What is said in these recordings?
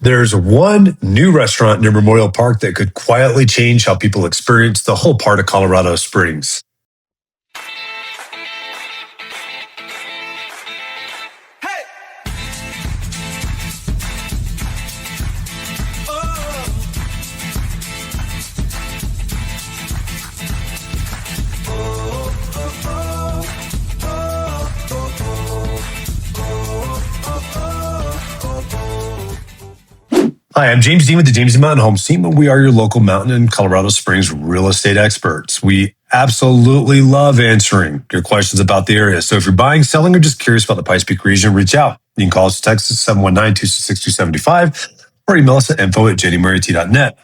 There's one new restaurant near Memorial Park that could quietly change how people experience the whole part of Colorado Springs. Hi, I'm James Dean with the James Dean Mountain Home Team, and we are your local mountain and Colorado Springs real estate experts. We absolutely love answering your questions about the area. So if you're buying, selling, or just curious about the Pikes Peak region, reach out. You can call us or text us 719-266-275 or email us at info@jdmurrayt.net.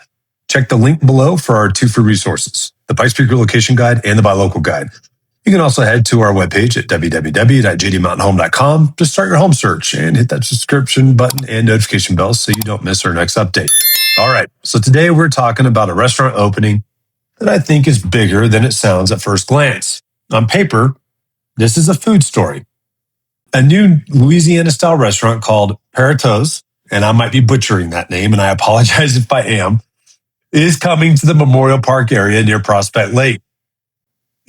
Check the link below for our two free resources, the Pikes Peak Relocation Guide and the Buy Local Guide. You can also head to our webpage at www.jdmountainhome.com to start your home search and hit that subscription button and notification bell so you don't miss our next update. All right, so today we're talking about a restaurant opening that I think is bigger than it sounds at first glance. On paper, this is a food story. A new Louisiana-style restaurant called Perriteaux, and I might be butchering that name, and I apologize if I am, is coming to the Memorial Park area near Prospect Lake.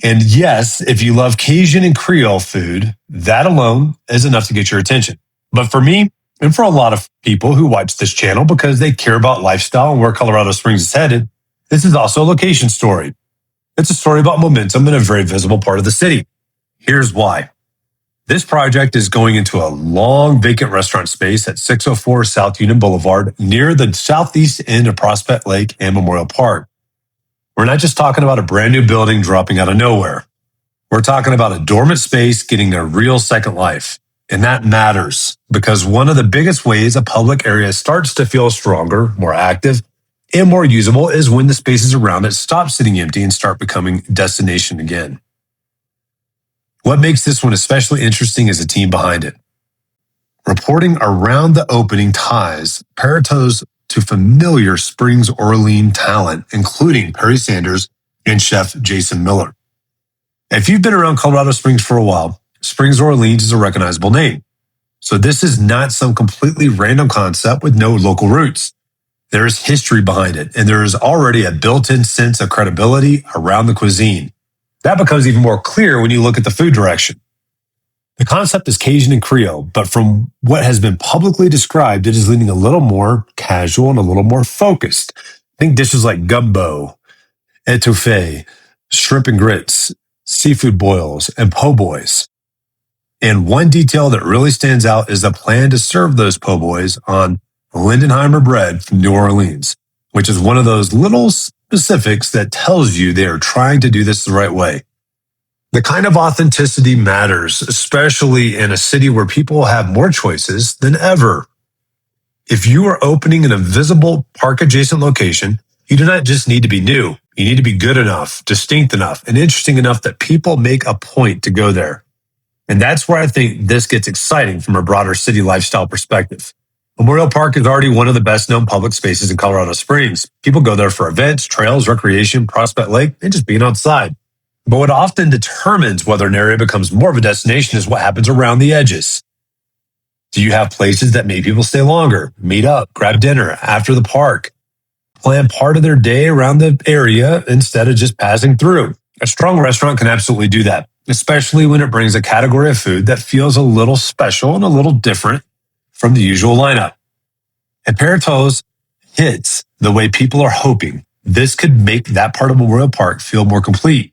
And yes, if you love Cajun and Creole food, that alone is enough to get your attention. But for me, and for a lot of people who watch this channel because they care about lifestyle and where Colorado Springs is headed, this is also a location story. It's a story about momentum in a very visible part of the city. Here's why. This project is going into a long-vacant restaurant space at 604 South Union Boulevard near the southeast end of Prospect Lake and Memorial Park. We're not just talking about a brand new building dropping out of nowhere. We're talking about a dormant space getting a real second life. And that matters because one of the biggest ways a public area starts to feel stronger, more active, and more usable is when the spaces around it stop sitting empty and start becoming a destination again. What makes this one especially interesting is the team behind it. Reporting around the opening ties Perriteaux to familiar Springs Orleans talent, including Perry Sanders and Chef Jason Miller. If you've been around Colorado Springs for a while, Springs Orleans is a recognizable name. So this is not some completely random concept with no local roots. There is history behind it, and there is already a built-in sense of credibility around the cuisine. That becomes even more clear when you look at the food direction. The concept is Cajun and Creole, but from what has been publicly described, it is leaning a little more casual and a little more focused. Think dishes like gumbo, etouffee, shrimp and grits, seafood boils, and po' boys. And one detail that really stands out is the plan to serve those po' boys on Lindenheimer bread from New Orleans, which is one of those little specifics that tells you they are trying to do this the right way. The kind of authenticity matters, especially in a city where people have more choices than ever. If you are opening in a visible park-adjacent location, you do not just need to be new. You need to be good enough, distinct enough, and interesting enough that people make a point to go there. And that's where I think this gets exciting from a broader city lifestyle perspective. Memorial Park is already one of the best-known public spaces in Colorado Springs. People go there for events, trails, recreation, Prospect Lake, and just being outside. But what often determines whether an area becomes more of a destination is what happens around the edges. Do you have places that make people stay longer, meet up, grab dinner after the park, plan part of their day around the area instead of just passing through? A strong restaurant can absolutely do that, especially when it brings a category of food that feels a little special and a little different from the usual lineup. And Perriteaux hits the way people are hoping. This could make that part of Memorial Park feel more complete.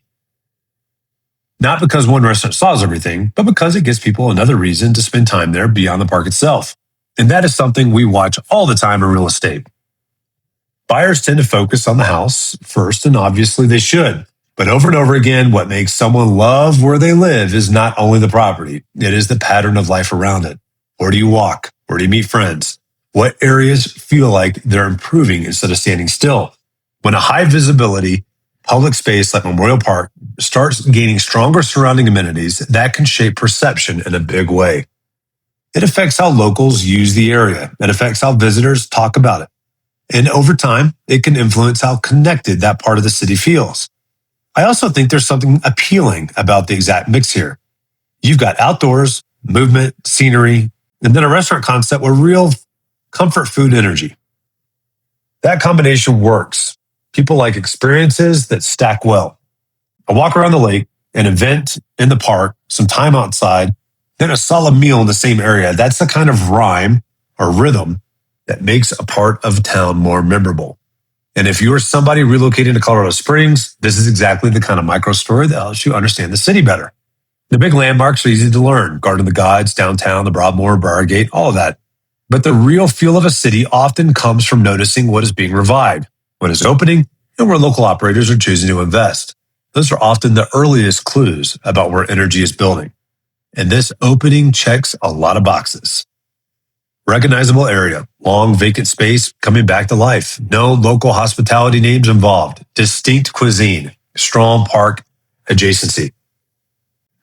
Not because one restaurant solves everything, but because it gives people another reason to spend time there beyond the park itself. And that is something we watch all the time in real estate. Buyers tend to focus on the house first, and obviously they should. But over and over again, what makes someone love where they live is not only the property, it is the pattern of life around it. Where do you walk? Where do you meet friends? What areas feel like they're improving instead of standing still? When a high visibility public space like Memorial Park starts gaining stronger surrounding amenities, that can shape perception in a big way. It affects how locals use the area. It affects how visitors talk about it. And over time, it can influence how connected that part of the city feels. I also think there's something appealing about the exact mix here. You've got outdoors, movement, scenery, and then a restaurant concept where real comfort food energy. That combination works. People like experiences that stack well. A walk around the lake, an event in the park, some time outside, then a solid meal in the same area. That's the kind of rhyme or rhythm that makes a part of town more memorable. And if you're somebody relocating to Colorado Springs, this is exactly the kind of micro story that helps you understand the city better. The big landmarks are easy to learn. Garden of the Gods, downtown, the Broadmoor, Briargate, all of that. But the real feel of a city often comes from noticing what is being revived, what is opening, and where local operators are choosing to invest. Those are often the earliest clues about where energy is building. And this opening checks a lot of boxes. Recognizable area, long vacant space coming back to life. No local hospitality names involved. Distinct cuisine, strong park adjacency.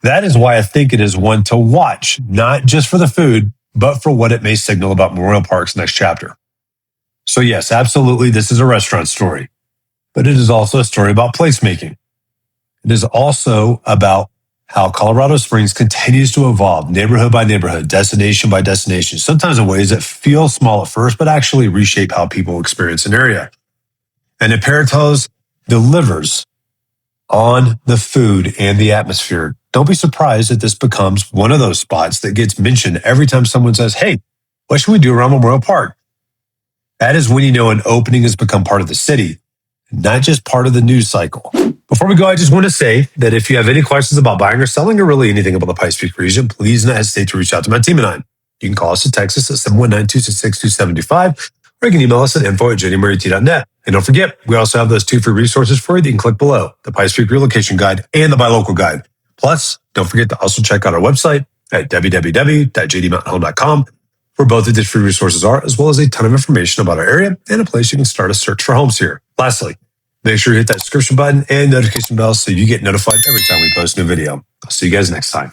That is why I think it is one to watch, not just for the food, but for what it may signal about Memorial Park's next chapter. So yes, absolutely, this is a restaurant story, but it is also a story about placemaking. It is also about how Colorado Springs continues to evolve neighborhood by neighborhood, destination by destination, sometimes in ways that feel small at first, but actually reshape how people experience an area. And if Perriteaux delivers on the food and the atmosphere, don't be surprised that this becomes one of those spots that gets mentioned every time someone says, hey, what should we do around Memorial Park? That is when you know an opening has become part of the city, not just part of the news cycle. Before we go, I just want to say that if you have any questions about buying or selling or really anything about the Pikes Peak region, please don't hesitate to reach out to my team and I. You can call us or text us at 719-266-275, or you can email us at info@jnmurt.net. And don't forget, we also have those 2 free resources for you that you can click below, the Pikes Peak Relocation Guide and the Buy Local Guide. Plus, don't forget to also check out our website at www.jdmountainhome.com, where both of these free resources are, as well as a ton of information about our area and a place you can start a search for homes here. Lastly, make sure you hit that subscription button and notification bell so you get notified every time we post a new video. I'll see you guys next time.